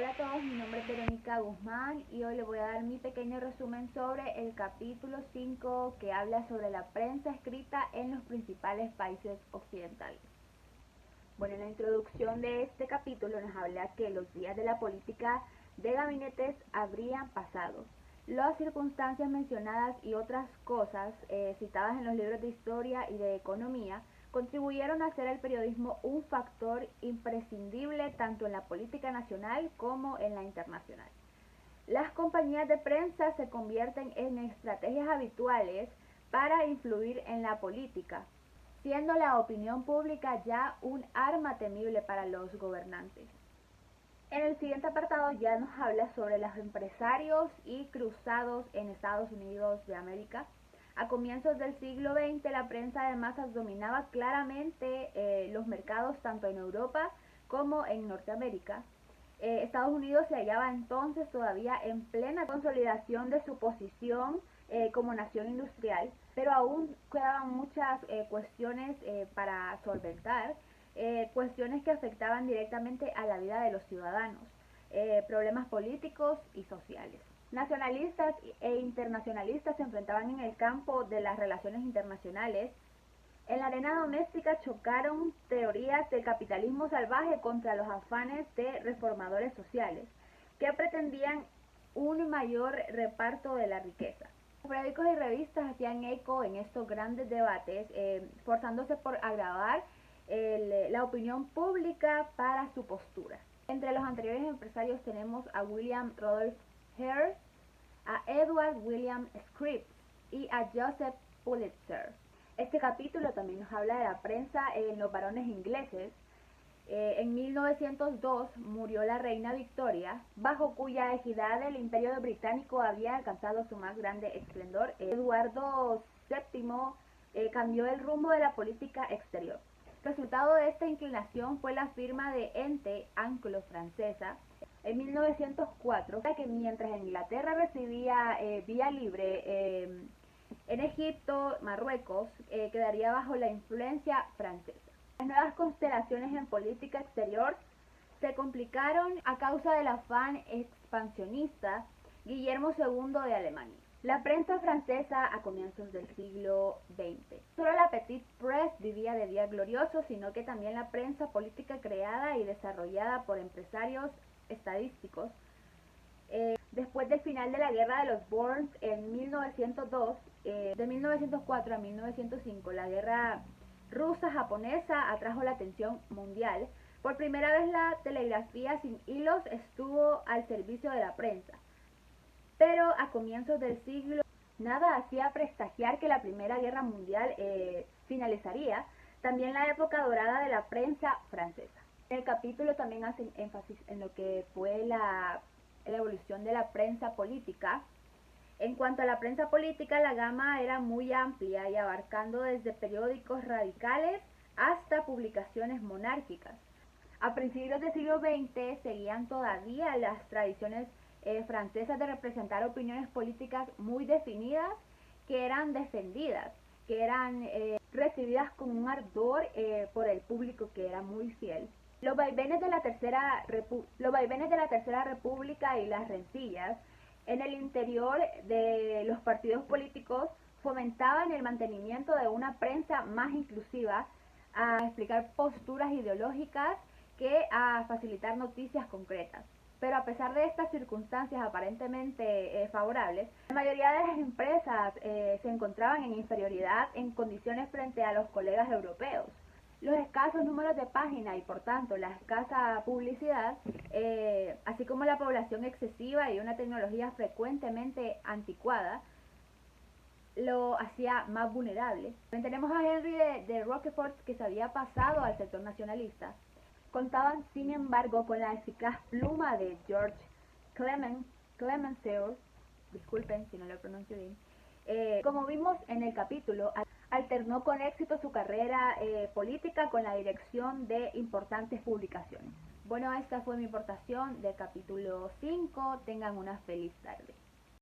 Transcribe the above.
Hola a todos, mi nombre es Verónica Guzmán y hoy les voy a dar mi pequeño resumen sobre el capítulo 5 que habla sobre la prensa escrita en los principales países occidentales. Bueno, en la introducción de este capítulo nos habla que los días de la política de gabinetes habrían pasado. Las circunstancias mencionadas y otras cosas citadas en los libros de historia y de economía contribuyeron a hacer el periodismo un factor imprescindible tanto en la política nacional como en la internacional. Las compañías de prensa se convierten en estrategias habituales para influir en la política, siendo la opinión pública ya un arma temible para los gobernantes. En el siguiente apartado ya nos habla sobre los empresarios y cruzados en Estados Unidos de América. A comienzos del siglo XX la prensa de masas dominaba claramente los mercados tanto en Europa como en Norteamérica. Estados Unidos se hallaba entonces todavía en plena consolidación de su posición como nación industrial, pero aún quedaban muchas cuestiones para solventar. Cuestiones que afectaban directamente a la vida de los ciudadanos, problemas políticos y sociales. Nacionalistas e internacionalistas se enfrentaban en el campo de las relaciones internacionales. En la arena doméstica chocaron teorías del capitalismo salvaje contra los afanes de reformadores sociales, que pretendían un mayor reparto de la riqueza. Los periódicos y revistas hacían eco en estos grandes debates, forzándose por agravar la opinión pública para su postura. Entre los anteriores empresarios tenemos a William Rudolph Hearst, a Edward William Scripps y a Joseph Pulitzer. Este capítulo también nos habla de la prensa en los varones ingleses. En 1902 murió la reina Victoria, bajo cuya égida el Imperio Británico había alcanzado su más grande esplendor. Eduardo VII cambió el rumbo de la política exterior. Resultado de esta inclinación fue la firma de Ente anglo-francesa en 1904, que mientras Inglaterra recibía vía libre en Egipto, Marruecos quedaría bajo la influencia francesa. Las nuevas constelaciones en política exterior se complicaron a causa del afán expansionista Guillermo II de Alemania. La prensa francesa a comienzos del siglo XX. Solo la Petite Presse vivía de días gloriosos, sino que también la prensa política creada y desarrollada por empresarios estadísticos. Después del final de la Guerra de los Boers en 1902, de 1904 a 1905, la guerra rusa-japonesa atrajo la atención mundial. Por primera vez la telegrafía sin hilos estuvo al servicio de la prensa. Pero a comienzos del siglo nada hacía presagiar que la Primera Guerra Mundial finalizaría. También la época dorada de la prensa francesa. En el capítulo también hacen énfasis en lo que fue la evolución de la prensa política. En cuanto a la prensa política, la gama era muy amplia y abarcando desde periódicos radicales hasta publicaciones monárquicas. A principios del siglo XX seguían todavía las tradiciones francesas de representar opiniones políticas muy definidas, que eran defendidas, que eran recibidas con un ardor por el público que era muy fiel. Los vaivenes de la Tercera República y las rencillas en el interior de los partidos políticos fomentaban el mantenimiento de una prensa más inclusiva, a explicar posturas ideológicas que a facilitar noticias concretas. Pero a pesar de estas circunstancias aparentemente favorables, la mayoría de las empresas se encontraban en inferioridad en condiciones frente a los colegas europeos. Los escasos números de páginas y por tanto la escasa publicidad, así como la población excesiva y una tecnología frecuentemente anticuada, lo hacía más vulnerable. Tenemos a Henry de Rochefort, que se había pasado al sector nacionalista. Contaban sin embargo con la eficaz pluma de George Clemenceau, disculpen si no lo pronuncio bien. Como vimos en el capítulo, alternó con éxito su carrera política con la dirección de importantes publicaciones. Bueno, esta fue mi aportación del capítulo 5. Tengan una feliz tarde.